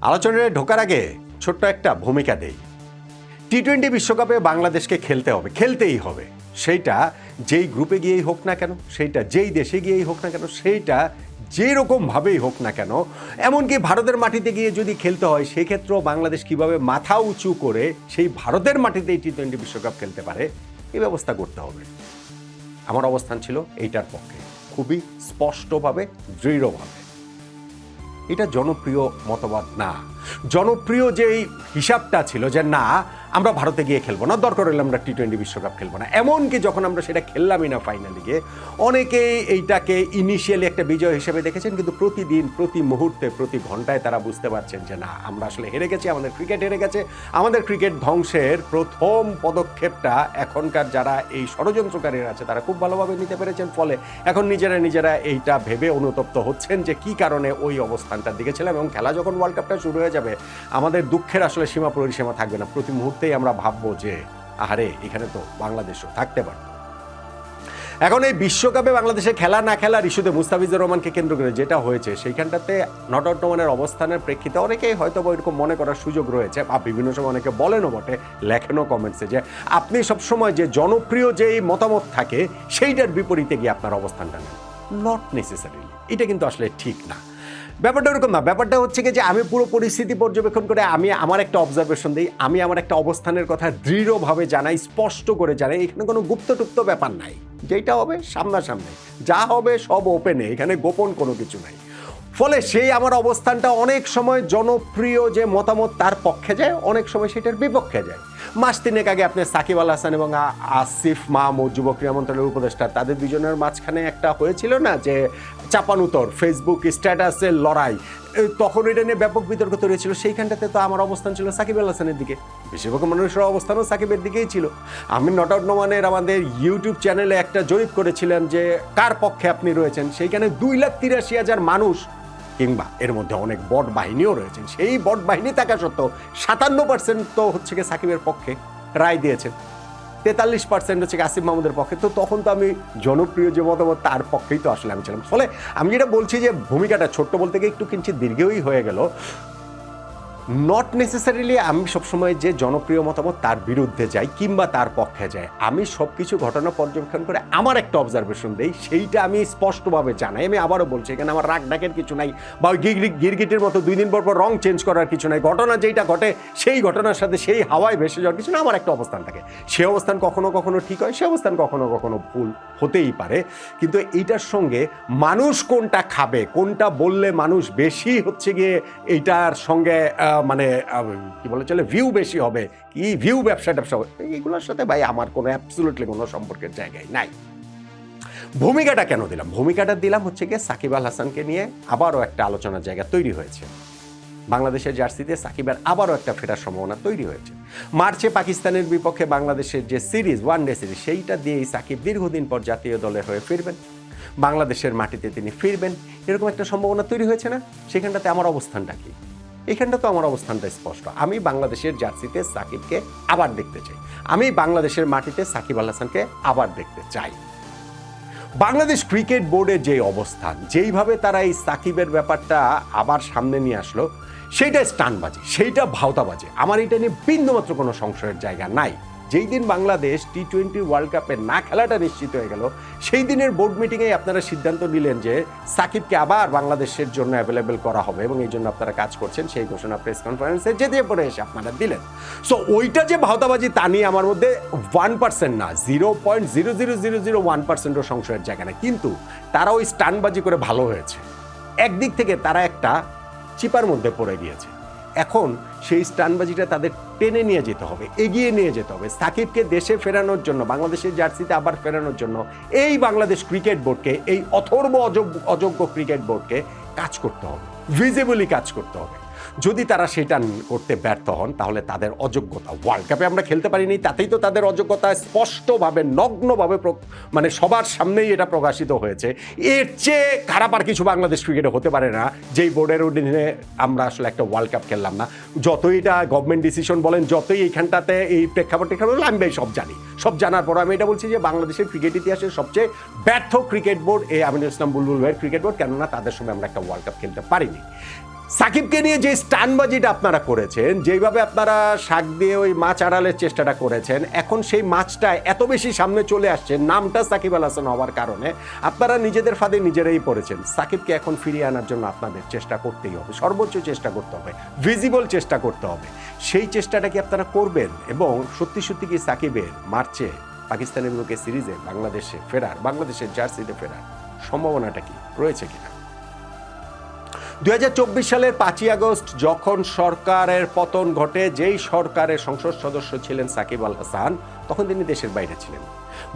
আলোচনায় ঢোকার আগে ছোট্ট একটা ভূমিকা দেই। টি-20 বিশ্বকাপে বাংলাদেশকে খেলতে হবে, খেলতেই হবে। সেইটা যেই গ্রুপে গিয়েই হোক না কেন, সেইটা যেই দেশে গিয়েই হোক না কেন, সেইটা যেরকমভাবেই হোক না কেন, এমনকি ভারতের মাটিতে গিয়ে যদি খেলতে হয় সেক্ষেত্রেও বাংলাদেশ কিভাবে মাথা উঁচু করে সেই ভারতের মাটিতেই টি-20 বিশ্বকাপ খেলতে পারে এই ব্যবস্থা করতে হবে। আমার অবস্থান ছিল এইটার পক্ষে, খুবই স্পষ্টভাবে, দৃঢ়ভাবে। এটা জনপ্রিয় মতবাদ না। জনপ্রিয় যেই হিসাবটা ছিল যে না, আমরা ভারতে গিয়ে খেলবো না, দরকার হলে আমরা টি-20 বিশ্বকাপ খেলবো না, এমনকি যখন আমরা সেটা খেললামই না ফাইনালে গিয়ে, অনেকেই এইটাকে ইনিশিয়ালি একটা বিজয় হিসেবে দেখেছেন, কিন্তু প্রতিদিন, প্রতি মুহূর্তে, প্রতি ঘন্টায় তারা বুঝতে পারছেন যে না, আমরা আসলে হেরে গেছি, আমাদের ক্রিকেট হেরে গেছে। আমাদের ক্রিকেট ধ্বংসের প্রথম পদক্ষেপটা এখনকার যারা এই ষড়যন্ত্রকারীরা আছে তারা খুব ভালোভাবে নিতে পেরেছেন। ফলে এখন নিজেরা এইটা ভেবে অনুতপ্ত হচ্ছেন যে কি কারণে ওই অবস্থানটার দিকে ছিলাম। এবং খেলা যখন ওয়ার্ল্ড কাপটা শুরু হয়ে যাবে, আমাদের দুঃখের আসলে সীমা পরিসীমা থাকবে না। প্রতি মুহূর্তেই আমরা ভাববো যে আহারে, এখানে তো বাংলাদেশও থাকতে পারত। এখন এই বিশ্বকাপে বাংলাদেশে খেলা না খেলার ইস্যুতে মুস্তাফিজুর রহমানকে কেন্দ্র করে যেটা হয়েছে, সেইখানটাতে নট আউট নোমানের অবস্থানের প্রেক্ষিতে অনেকেই হয়তো এরকম মনে করার সুযোগ রয়েছে, বা বিভিন্ন সময় অনেকে বলেনও বটে, লেখেনও কমেন্টসে, যে আপনি সবসময় যে জনপ্রিয় যেই মতামত থাকে সেইটার বিপরীতে গিয়ে আপনার অবস্থানটা নেন। নট নেসেসারিলি, এটা কিন্তু আসলে ঠিক না। ব্যাপারটা ওরকম না। ব্যাপারটা হচ্ছে কি যে আমি পুরো পরিস্থিতি পর্যবেক্ষণ করে আমি আমার একটা অবজারভেশন দিই, আমি আমার একটা অবস্থানের কথা দৃঢ়ভাবে জানাই, স্পষ্ট করে জানাই। এখানে কোনো গুপ্তটুপ্ত ব্যাপার নাই, যেটা হবে সামনাসামনি, যা হবে সব ওপেনে, এখানে গোপন কোনো কিছু নাই। ফলে সেই আমার অবস্থানটা অনেক সময় জনপ্রিয় যে মতামত তার পক্ষে যায়, অনেক সময় সেটার বিপক্ষে যায়। মাস তিনেক আগে আপনি সাকিব আল হাসান এবং আসিফ মাহমুদ, যুব ক্রীড়া মন্ত্রণালয়ের উপদেষ্টা, তাদের দুজনের মাঝখানে একটা হয়েছিল না যে চাপানুতর ফেসবুক স্ট্যাটাসের লড়াই, তখন এটা নিয়ে ব্যাপক বিতর্ক তৈরি ছিল। সেইখানটাতে তো আমার অবস্থান ছিল সাকিব আল হাসানের দিকে, বেশিরভাগ মানুষের অবস্থানও সাকিবের দিকেই ছিল। আমি নট আউট নোমানের আমাদের ইউটিউব চ্যানেলে একটা জরিপ করেছিলাম যে কার পক্ষে আপনি রয়েছেন, সেইখানে 2,83,000 মানুষ, কিংবা এর মধ্যে অনেক বট বাহিনীও রয়েছেন, সেই বট বাহিনী থাকা সত্ত্বেও 57% তো হচ্ছে গিয়ে সাকিবের পক্ষে রায় দিয়েছেন, 43% হচ্ছে আসিফ মাহমুদের পক্ষে। তো তখন তো আমি জনপ্রিয় যে মতামত তার পক্ষেই তো আসলে আমি ছিলাম। ফলে আমি যেটা বলছি যে ভূমিকাটা ছোট্ট বলতে গিয়ে একটু কিঞ্চিত দীর্ঘই হয়ে গেল। নট নেসেসারিলি আমি সবসময় যে জনপ্রিয় মতামত তার বিরুদ্ধে যাই কিংবা তার পক্ষে যাই। আমি সব কিছু ঘটনা পর্যবেক্ষণ করে আমার একটা অবজারভেশন দেই, সেইটা আমি স্পষ্টভাবে জানাই। আমি আবারও বলছি, এখানে আমার রাগ ডাকের কিছু নাই, বা ওই গিরগিটির মতো 2 দিন পর পর রং চেঞ্জ করার কিছু নাই। ঘটনা যেইটা ঘটে সেই ঘটনার সাথে সেই হাওয়ায় ভেসে যাওয়ার কিছু না। আমার একটা অবস্থান থাকে, সে অবস্থান কখনো কখনো ঠিক হয়, সে অবস্থান কখনো কখনো ভুল হতেই পারে। কিন্তু এইটার সঙ্গে মানুষ কোনটা খাবে, কোনটা বললে মানুষ বেশি হচ্ছে গিয়ে এইটার সঙ্গে মানে কি বলে চলে, ভিউ বেশি হবে, কি ভিউ ব্যবসা হবে, এইগুলোর সাথে ভাই আমার কোনো অ্যাবসলিউটলি কোনো সম্পর্কের জায়গায় নাই। ভূমিকাটা কেন দিলাম? ভূমিকাটা দিলাম হচ্ছে গিয়ে সাকিব আল হাসানকে নিয়ে আবারও একটা আলোচনার জায়গা তৈরি হয়েছে। বাংলাদেশের জার্সিতে সাকিবের আবারও একটা ফেরার সম্ভাবনা তৈরি হয়েছে। মার্চে পাকিস্তানের বিপক্ষে বাংলাদেশের যে সিরিজ, ওয়ানডে সিরিজ, সেইটা দিয়েই সাকিব দীর্ঘদিন পর জাতীয় দলের হয়ে ফিরবেন, বাংলাদেশের মাটিতে তিনি ফিরবেন, এরকম একটা সম্ভাবনা তৈরি হয়েছে না? সেখানটাতে আমার অবস্থানটা কি? এখানটা তো আমার অবস্থানটা স্পষ্ট। আমি বাংলাদেশের জার্সিতে সাকিবকে আবার দেখতে চাই, আমি বাংলাদেশের মাটিতে সাকিব আল হাসানকে আবার দেখতে চাই। বাংলাদেশ ক্রিকেট বোর্ডের যে অবস্থান, যেইভাবে তারা এই সাকিবের ব্যাপারটা আবার সামনে নিয়ে আসলো, সেইটা স্টানবাজি, সেইটা ভাওতাবাজি। আমার এটা নিয়ে বিন্দুমাত্র কোনো সংশয়ের জায়গা নাই। যেই দিন বাংলাদেশ টি-20 ওয়ার্ল্ড কাপে না খেলাটা নিশ্চিত হয়ে গেল, সেই দিনের বোর্ড মিটিংয়ে আপনারা সিদ্ধান্ত নিলেন যে সাকিবকে আবার বাংলাদেশের জন্য অ্যাভেলেবেল করা হবে এবং এই জন্য আপনারা কাজ করছেন। সেই ঘোষণা প্রেস কনফারেন্সে যেতে পরে এসে আপনারা দিলেন। সো ওইটা যে ভাওতাবাজি, তা নিয়ে আমার মধ্যে 1% না, 0.00001%ও সংশয়ের জায়গা নেই। কিন্তু তারা ওই স্টানবাজি করে ভালো হয়েছে। একদিক থেকে তারা একটা চিপার মধ্যে পড়ে গিয়েছে। এখন সেই স্টানবাজিটা তাদের টেনে নিয়ে যেতে হবে, এগিয়ে নিয়ে যেতে হবে। সাকিবকে দেশে ফেরানোর জন্য, বাংলাদেশের জার্সিতে আবার ফেরানোর জন্য এই বাংলাদেশ ক্রিকেট বোর্ডকে, এই অথর্ব অযোগ্য ক্রিকেট বোর্ডকে কাজ করতে হবে, ভিজিবলি কাজ করতে হবে। যদি তারা সেটা করতে ব্যর্থ হন, তাহলে তাদের অযোগ্যতা, ওয়ার্ল্ড কাপে আমরা খেলতে পারিনি, তাতেই তো তাদের অযোগ্যতা স্পষ্টভাবে, নগ্নভাবে, মানে সবার সামনেই এটা প্রকাশিত হয়েছে। এর চেয়ে খারাপ আর কিছু বাংলাদেশ ক্রিকেটে হতে পারে না, যেই বোর্ডের অধীনে আমরা আসলে একটা ওয়ার্ল্ড কাপ খেললাম না। যতই এটা গভর্নমেন্ট ডিসিশন বলেন, যতই এইখানটাতে এই প্রেক্ষাপট আমি ভাই সব জানি, সব জানার পর আমি এটা বলছি যে বাংলাদেশের ক্রিকেট ইতিহাসের সবচেয়ে ব্যর্থ ক্রিকেট বোর্ড এই আমিনুল ইসলাম বুলবুল ভাইয়ের ক্রিকেট বোর্ড, কেননা তাদের সঙ্গে আমরা একটা ওয়ার্ল্ড কাপ খেলতে পারিনি। সাকিবকে নিয়ে যে স্টানবাজিটা আপনারা করেছেন, যেইভাবে আপনারা শাক দিয়ে ওই মাছ আড়ালের চেষ্টাটা করেছেন, এখন সেই মাছটা এত বেশি সামনে চলে আসছে নামটা সাকিব আল হাসান হওয়ার কারণে আপনারা নিজেদের ফাঁদে নিজেরাই পড়েছেন। সাকিবকে এখন ফিরিয়ে আনার জন্য আপনাদের চেষ্টা করতেই হবে, সর্বোচ্চ চেষ্টা করতে হবে, ভিজিবল চেষ্টা করতে হবে। সেই চেষ্টাটা কি আপনারা করবেন? এবং সত্যি সত্যি কি সাকিবের মার্চে পাকিস্তানের বিপক্ষে সিরিজে বাংলাদেশে ফেরার, বাংলাদেশের জার্সিতে ফেরার সম্ভাবনাটা কি রয়েছে কিনা? 2024 সালের 5ই আগস্ট যখন সরকারের পতন ঘটে, যেই সরকারের সংসদ সদস্য ছিলেন সাকিব আল হাসান, তখন তিনি দেশের বাইরে ছিলেন।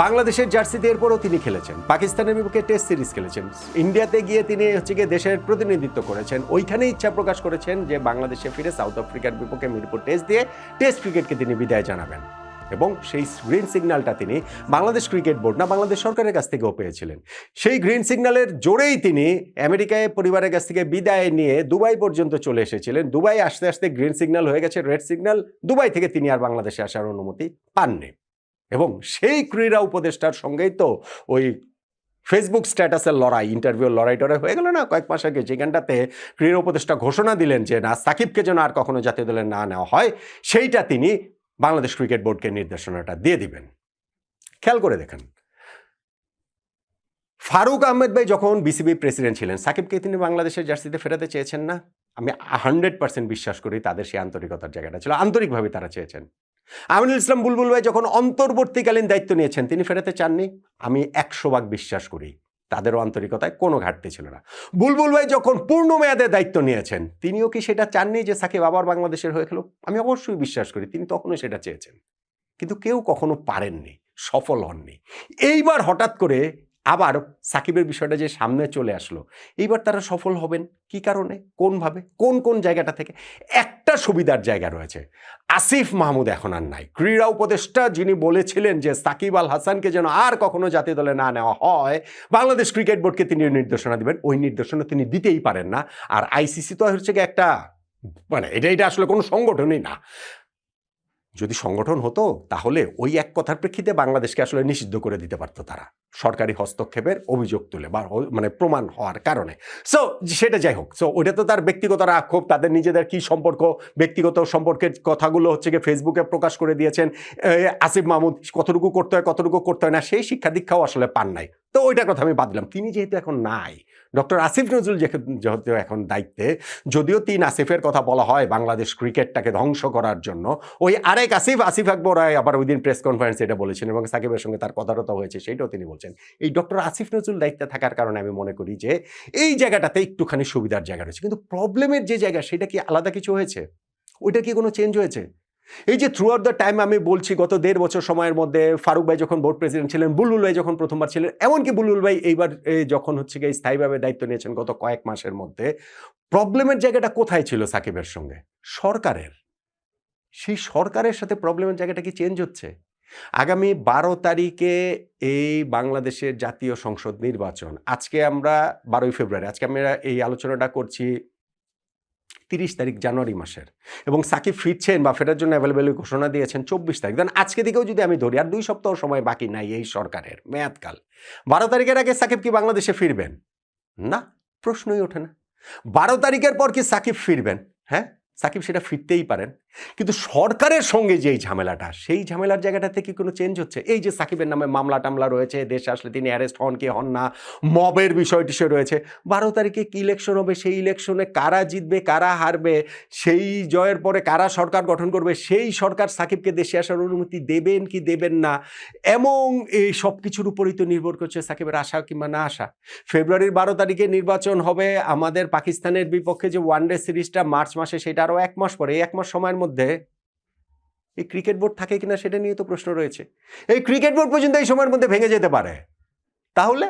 বাংলাদেশের জার্সিতে এরপরও তিনি খেলেছেন, পাকিস্তানের বিপক্ষে টেস্ট সিরিজ খেলেছেন, ইন্ডিয়াতে গিয়ে তিনি দেশের প্রতিনিধিত্ব করেছেন। ওইখানে ইচ্ছা প্রকাশ করেছেন যে বাংলাদেশে ফিরে সাউথ আফ্রিকার বিপক্ষে মিরপুর টেস্ট দিয়ে টেস্ট ক্রিকেটকে তিনি বিদায় জানাবেন। এবং সেই গ্রিন সিগন্যালটা তিনি বাংলাদেশ ক্রিকেট বোর্ড না, বাংলাদেশ সরকারের কাছ থেকেও পেয়েছিলেন। সেই গ্রিন সিগন্যালের জোরেই তিনি আমেরিকায় পরিবারের কাছ থেকে বিদায় নিয়ে দুবাই পর্যন্ত চলে এসেছিলেন। দুবাই আসতে আসতে গ্রিন সিগন্যাল হয়ে গেছে রেড সিগন্যাল। দুবাই থেকে তিনি আর বাংলাদেশে আসার অনুমতি পাননি। এবং সেই ক্রীড়া উপদেষ্টার সঙ্গেই তো ওই ফেসবুক স্ট্যাটাসের লড়াই, ইন্টারভিউর লড়াই হয়ে গেল না কয়েক মাস আগে, যেখানটাতে ক্রীড়া উপদেষ্টা ঘোষণা দিলেন যে না, সাকিবকে যেন আর কখনো জাতীয় দলে না নেওয়া হয়, সেইটা তিনি বাংলাদেশ ক্রিকেট বোর্ডকে নির্দেশনাটা দিয়ে দিবেন। খেয়াল করে দেখেন, ফারুক আহমেদ ভাই যখন বিসিবি প্রেসিডেন্ট ছিলেন, সাকিবকে তিনি বাংলাদেশের জার্সিতে ফেরাতে চেয়েছেন না? আমি 100% বিশ্বাস করি তাদের সেই আন্তরিকতার জায়গাটা ছিল, আন্তরিকভাবে তারা চেয়েছেন। আমিনুল ইসলাম বুলবুল ভাই যখন অন্তর্বর্তীকালীন দায়িত্ব নিয়েছেন, তিনি ফেরাতে চাননি? আমি 100% বিশ্বাস করি তাদেরও আন্তরিকতায় কোনো ঘাটতি ছিল না। বুলবুল ভাই যখন পূর্ণ মেয়াদে দায়িত্ব নিয়েছেন, তিনিও কি সেটা চাননি যে সাকিব আবার বাংলাদেশের হয়ে খেলো? আমি অবশ্যই বিশ্বাস করি তিনি তখনও সেটা চেয়েছেন, কিন্তু কেউ কখনো পারেননি, সফল হননি। এইবার হঠাৎ করে আবার সাকিবের বিষয়টা যে সামনে চলে আসলো, এইবার তারা সফল হবেন কি কারণে, কোনভাবে, কোন কোন জায়গাটা থেকে? একটা সুবিধার জায়গা রয়েছে, আসিফ মাহমুদ এখন আর নাই। ক্রীড়া উপদেষ্টা যিনি বলেছিলেন যে সাকিব আল হাসানকে যেন আর কখনো জাতীয় দলে না নেওয়া হয়, বাংলাদেশ ক্রিকেট বোর্ডকে তিনি নির্দেশনা দিবেন, ওই নির্দেশনা তিনি দিতেই পারেন না। আর আইসিসি তো হচ্ছে কি একটা, মানে এটা আসলে কোনো সংগঠনই না। যদি সংগঠন হতো তাহলে ওই এক কথার প্রেক্ষিতে বাংলাদেশকে আসলে নিষিদ্ধ করে দিতে পারতো তারা, সরকারি হস্তক্ষেপের অভিযোগ তুলে বা মানে প্রমাণ হওয়ার কারণে। সো সেটা যাই হোক, সো ওটা তো তার ব্যক্তিগত রাক্ষোভ, তাদের নিজেদের কি সম্পর্ক, ব্যক্তিগত সম্পর্কের কথাগুলো হচ্ছে গিয়ে ফেসবুকে প্রকাশ করে দিয়েছেন। আসিফ মাহমুদ কতটুকু করতে হয় না, সেই শিক্ষা দীক্ষাও আসলে পান নাই। তো ওইটার কথা আমি বাদ দিলাম। তিনি যেহেতু এখন নাই, ডক্টর আসিফ নজরুল যেহেতু এখন দায়িত্বে, যদিও আসিফের কথা বলা হয় বাংলাদেশ ক্রিকেটটাকে ধ্বংস করার জন্য, ওই আরেক আসিফ আকবর রায় আবার ওই দিন প্রেস কনফারেন্সে এটা বলেছেন এবং সাকিবের সঙ্গে তার কথাবার্তা হয়েছে, সেটাও তিনি বলছেন। এই ডক্টর আসিফ নজরুল দায়িত্বে থাকার কারণে আমি মনে করি যে এই জায়গাটাতে একটুখানি সুবিধার জায়গা রয়েছে, কিন্তু প্রবলেমের যে জায়গা সেটা কি আলাদা কিছু হয়েছে? ওইটা কি কোনো চেঞ্জ হয়েছে? এই যে থ্রু আউট দ্য টাইম আমি বলছি, গত 1.5 বছর সময়ের মধ্যে ফারুক ভাই যখন বোর্ড প্রেসিডেন্ট ছিলেন, বুলবুল ভাই যখন প্রথমবার ছিলেন, এমনকি বুলবুল ভাই এইবার যখন হচ্ছে গিয়ে স্থায়ীভাবে দায়িত্ব নিয়েছেন গত কয়েক মাসের মধ্যে, প্রবলেমের জায়গাটা কোথায় ছিল সাকিবের সঙ্গে? সরকারের। সেই সরকারের সাথে প্রবলেমের জায়গাটা কি চেঞ্জ হচ্ছে? আগামী 12 তারিখে এই বাংলাদেশের জাতীয় সংসদ নির্বাচন। আজকে আমরা 12ই ফেব্রুয়ারি, আজকে আমরা এই আলোচনাটা করছি 30 তারিখ জানুয়ারি মাসের, এবং সাকিব ফিরছেন বা ফেরার জন্য অ্যাভেলেবেল ঘোষণা দিয়েছেন 24 তারিখ। দেন আজকে দিকেও যদি আমি ধরি, আর 2 সপ্তাহ সময় বাকি নাই এই সরকারের মেয়াদকাল। 12 তারিখের আগে সাকিব কি বাংলাদেশে ফিরবেন? না, প্রশ্নই ওঠে না। 12 তারিখের পর কি সাকিব ফিরবেন? হ্যাঁ, সাকিব সেটা ফিরতেই পারেন, কিন্তু সরকারের সঙ্গে যেই ঝামেলাটা, সেই ঝামেলার জায়গাটাতে কি কোনো চেঞ্জ হচ্ছে? এই যে সাকিবের নামে মামলা টামলা রয়েছে, দেশে আসলে তিনি অ্যারেস্ট হন কি হন না, মবের বিষয় টিষয় রয়েছে। 12 তারিখে কি ইলেকশন হবে, সেই ইলেকশনে কারা জিতবে কারা হারবে, সেই জয়ের পরে কারা সরকার গঠন করবে, সেই সরকার সাকিবকে দেশে আসার অনুমতি দেবেন কি দেবেন না, এবং এই সব কিছুর উপরই তো নির্ভর করছে সাকিবের আসা কিংবা না আসা। ফেব্রুয়ারির 12 তারিখে নির্বাচন হবে, আমাদের পাকিস্তানের বিপক্ষে যে ওয়ানডে সিরিজটা মার্চ মাসে, সেটা আরও 1 মাস পরে। এই 1 মাস সময়ের মধ্যে এই ক্রিকেট বোর্ড থাকে কিনা সেটা নিয়ে তো প্রশ্ন রয়েছে। এই ক্রিকেট বোর্ড পর্যন্ত এই সময়ের মধ্যে ভেঙে যেতে পারে। তাহলে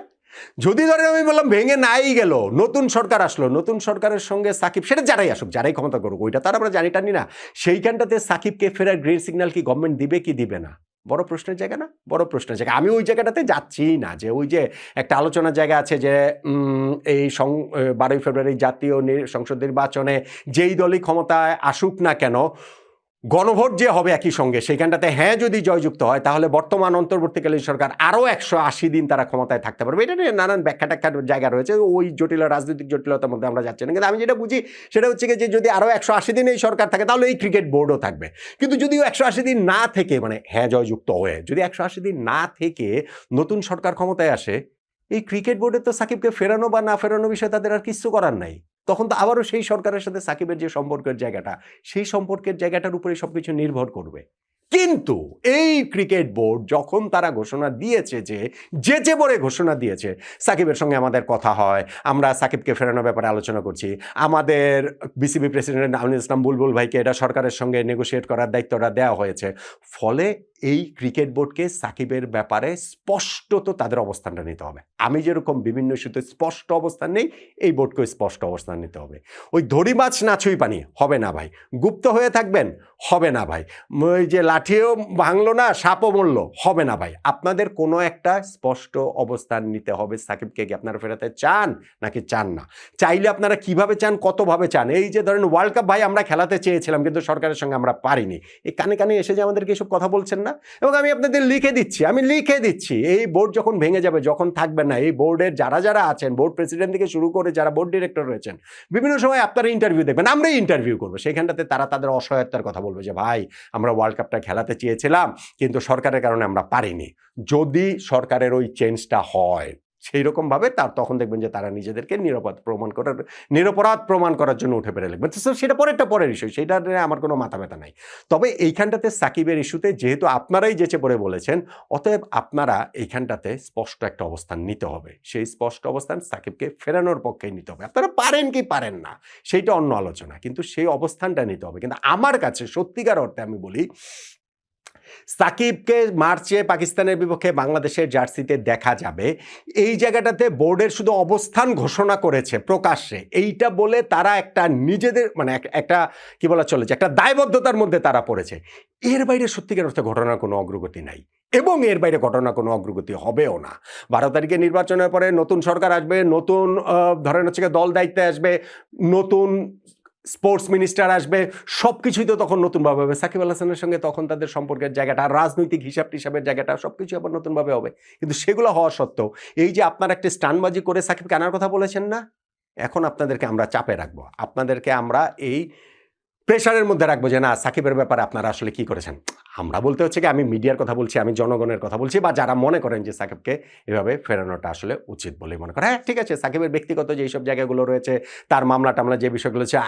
যদি ধরেন আমি বললাম ভেঙে নাই গেল, নতুন সরকার আসলো, নতুন সরকারের সঙ্গে সাকিব, সেটা যারাই আসুক, যারাই ক্ষমতা করুক, ওইটা তার আমরা জানি টানি না, সেইখানটাতে সাকিবকে ফেরার গ্রিন সিগন্যাল কি গভর্নমেন্ট দিবে কি দিবে না? বড় প্রশ্নের জায়গা না? বড় প্রশ্নের জায়গা। আমি ওই জায়গাটাতে যাচ্ছি না, যে ওই যে একটা আলোচনার জায়গা আছে যে এই 12ই ফেব্রুয়ারি জাতীয় সংসদ নির্বাচনে যেই দলই ক্ষমতায় আসুক না কেন, গণভোট যে হবে একই সঙ্গে সেইখানটাতে হ্যাঁ যদি জয়যুক্ত হয় তাহলে বর্তমান অন্তর্বর্তীকালীন সরকার আরও 180 দিন তারা ক্ষমতায় থাকতে পারবে। এটা নিয়ে নানান ব্যাখ্যা ট্যাখ্যার জায়গা রয়েছে, ওই জটিল রাজনৈতিক জটিলতার মধ্যে আমরা যাচ্ছি না। কিন্তু আমি যেটা বুঝি সেটা হচ্ছে যে যদি আরও 180 দিন এই সরকার থাকে তাহলে এই ক্রিকেট বোর্ডও থাকবে। কিন্তু যদিও 180 দিন না থেকে, মানে হ্যাঁ জয়যুক্ত হয়ে যদি 180 দিন না থেকে নতুন সরকার ক্ষমতায় আসে, এই ক্রিকেট বোর্ডে তো সাকিবকে ফেরানো বা না ফেরানো বিষয়ে তাদের আর কিছু করার নাই। তখন তো আবারও সেই সরকারের সাথে সাকিবের যে সম্পর্কের জায়গাটা, সেই সম্পর্কের জায়গাটার উপরে সবকিছু নির্ভর করবে। কিন্তু এই ক্রিকেট বোর্ড যখন তারা ঘোষণা দিয়েছে, যে বলে ঘোষণা দিয়েছে সাকিবের সঙ্গে আমাদের কথা হয়, আমরা সাকিবকে ফেরানোর ব্যাপারে আলোচনা করছি, আমাদের বিসিবি প্রেসিডেন্ট আমিনুল ইসলাম বুলবুল ভাইকে এটা সরকারের সঙ্গে নেগোশিয়েট করার দায়িত্বটা দেওয়া হয়েছে, ফলে এই ক্রিকেট বোর্ডকে সাকিবের ব্যাপারে স্পষ্টত তাদের অবস্থানটা নিতে হবে। আমি যেরকম বিভিন্ন ইস্যুতে স্পষ্ট অবস্থান নেই, এই বোর্ডকেও স্পষ্ট অবস্থান নিতে হবে। ওই ধরি মাছ না ছুঁই পানি হবে না ভাই, গুপ্ত হয়ে থাকবেন হবে না ভাই, ওই যে লাঠিও ভাঙলো না সাপও মরল হবে না ভাই। আপনাদের কোনো একটা স্পষ্ট অবস্থান নিতে হবে। সাকিবকে কি আপনারা ফেরাতে চান নাকি চান না? চাইলে আপনারা কিভাবে চান, কতভাবে চান? এই যে ধরেন ওয়ার্ল্ড কাপ ভাই আমরা খেলাতে চেয়েছিলাম কিন্তু সরকারের সঙ্গে আমরা পারিনি, এই কানে কানে এসে যে আমাদেরকে এসব কথা বলছেন না। এবং আমি আপনাদের লিখে দিচ্ছি এই বোর্ড যখন ভেঙে যাবে, যখন থাকবে না, এই বোর্ডের যারা আছেন, বোর্ড প্রেসিডেন্ট থেকে শুরু করে যারা বোর্ড ডিরেক্টর রয়েছেন, বিভিন্ন সময় আপনারা ইন্টারভিউ দেখবেন, আমরাই ইন্টারভিউ করবো, সেইখানটাতে তারা তাদের অসহায়তার কথা বলবে যে ভাই আমরা ওয়ার্ল্ড কাপটা খেলাতে চেয়েছিলাম কিন্তু সরকারের কারণে আমরা পারিনি। যদি সরকারের ওই চেঞ্জটা হয় সেই রকমভাবে তখন দেখবেন যে তারা নিজেদেরকে নিরপরাধ প্রমাণ করার জন্য উঠে পেরে লিখবেন। সেটা পরের ইস্যু, সেটা নিয়ে আমার কোনো মাথা ব্যথা নাই। তবে এইখানটাতে সাকিবের ইস্যুতে যেহেতু আপনারাই যেচে পড়ে বলেছেন, অতএব আপনারা এইখানটাতে স্পষ্ট একটা অবস্থান নিতে হবে। সেই স্পষ্ট অবস্থান সাকিবকে ফেরানোর পক্ষেই নিতে হবে। আপনারা পারেন কি পারেন না সেইটা অন্য আলোচনা, কিন্তু সেই অবস্থানটা নিতে হবে। কিন্তু আমার কাছে সত্যিকার অর্থে আমি বলি, সাকিবকে মার্চে পাকিস্তানের বিপক্ষে বাংলাদেশের জার্সিতে দেখা যাবে, এই জায়গাটাতে বোর্ডের শুধু অবস্থান ঘোষণা করেছে প্রকাশ্যে, এইটা বলে তারা একটা নিজেদের মানে একটা কি বলা চলে যে একটা দায়বদ্ধতার মধ্যে তারা পড়েছে। এর বাইরে সত্যিকার অর্থে ঘটনার কোনো অগ্রগতি নাই এবং এর বাইরে ঘটনা কোনো অগ্রগতি হবেও না। 12 তারিখে নির্বাচনের পরে নতুন সরকার আসবে, নতুন ধরেন হচ্ছে দল দায়িত্বে আসবে, নতুন স্পোর্টস মিনিস্টার আসবে, সব কিছুই তো তখন নতুনভাবে হবে। সাকিব আল হাসানের সঙ্গে তখন তাদের সম্পর্কের জায়গাটা, রাজনৈতিক হিসাব টিসাবের জায়গাটা, সব কিছু আবার নতুনভাবে হবে। কিন্তু সেগুলো হওয়া সত্ত্বেও এই যে আপনারা একটা স্টানবাজি করে সাকিবকে আনার কথা বলেছেন না, এখন আপনাদেরকে আমরা চাপে রাখবো, আপনাদেরকে আমরা এই প্রেশারের মধ্যে রাখবো যে না সাকিবের ব্যাপারে আপনারা আসলে কি করেছেন। আমরা বলতে হচ্ছে কি, আমি মিডিয়ার কথা বলছি, আমি জনগণের কথা বলছি, বা যারা মনে করেন যে সাকিবকে এভাবে ফেরানোটা আসলে উচিত বলে মনে করে। হ্যাঁ ঠিক আছে, সাকিবের ব্যক্তিগত যে এইসব জায়গাগুলো রয়েছে, তার মামলা টামলা যে বিষয়গুলো হচ্ছে,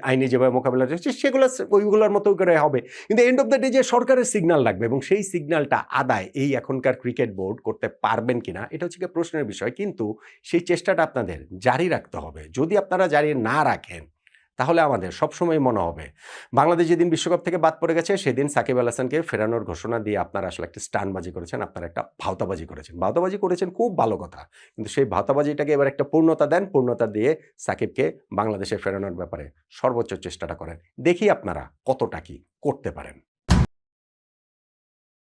আইনি যেভাবে মোকাবিলা রয়েছে সেগুলো ওইগুলোর মতো করে হবে। কিন্তু এন্ড অফ দ্য ডে যে সরকারের সিগন্যাল লাগবে এবং সেই সিগন্যালটা আদায় এই এখনকার ক্রিকেট বোর্ড করতে পারবেন কিনা, এটা হচ্ছে কি প্রশ্নের বিষয়। কিন্তু সেই চেষ্টাটা আপনাদের জারি রাখতে হবে। যদি আপনারা জারি না রাখেন তাহলে আমাদের সবসময় মনে হবে বাংলাদেশ যেদিন বিশ্বকাপ থেকে বাদ পড়ে গেছে সেদিন সাকিব আল হাসানকে ফেরানোর ঘোষণা দিয়ে আপনারা আসলে একটা স্টানবাজি করেছেন, আপনারা একটা ভাওতাবাজি করেছেন, খুব ভালো কথা। কিন্তু সেই ভাওতাবাজিটাকে এবার একটা পূর্ণতা দেন, পূর্ণতা দিয়ে সাকিবকে বাংলাদেশে ফেরানোর ব্যাপারে সর্বোচ্চ চেষ্টাটা করেন। দেখি আপনারা কতটা কি করতে পারেন।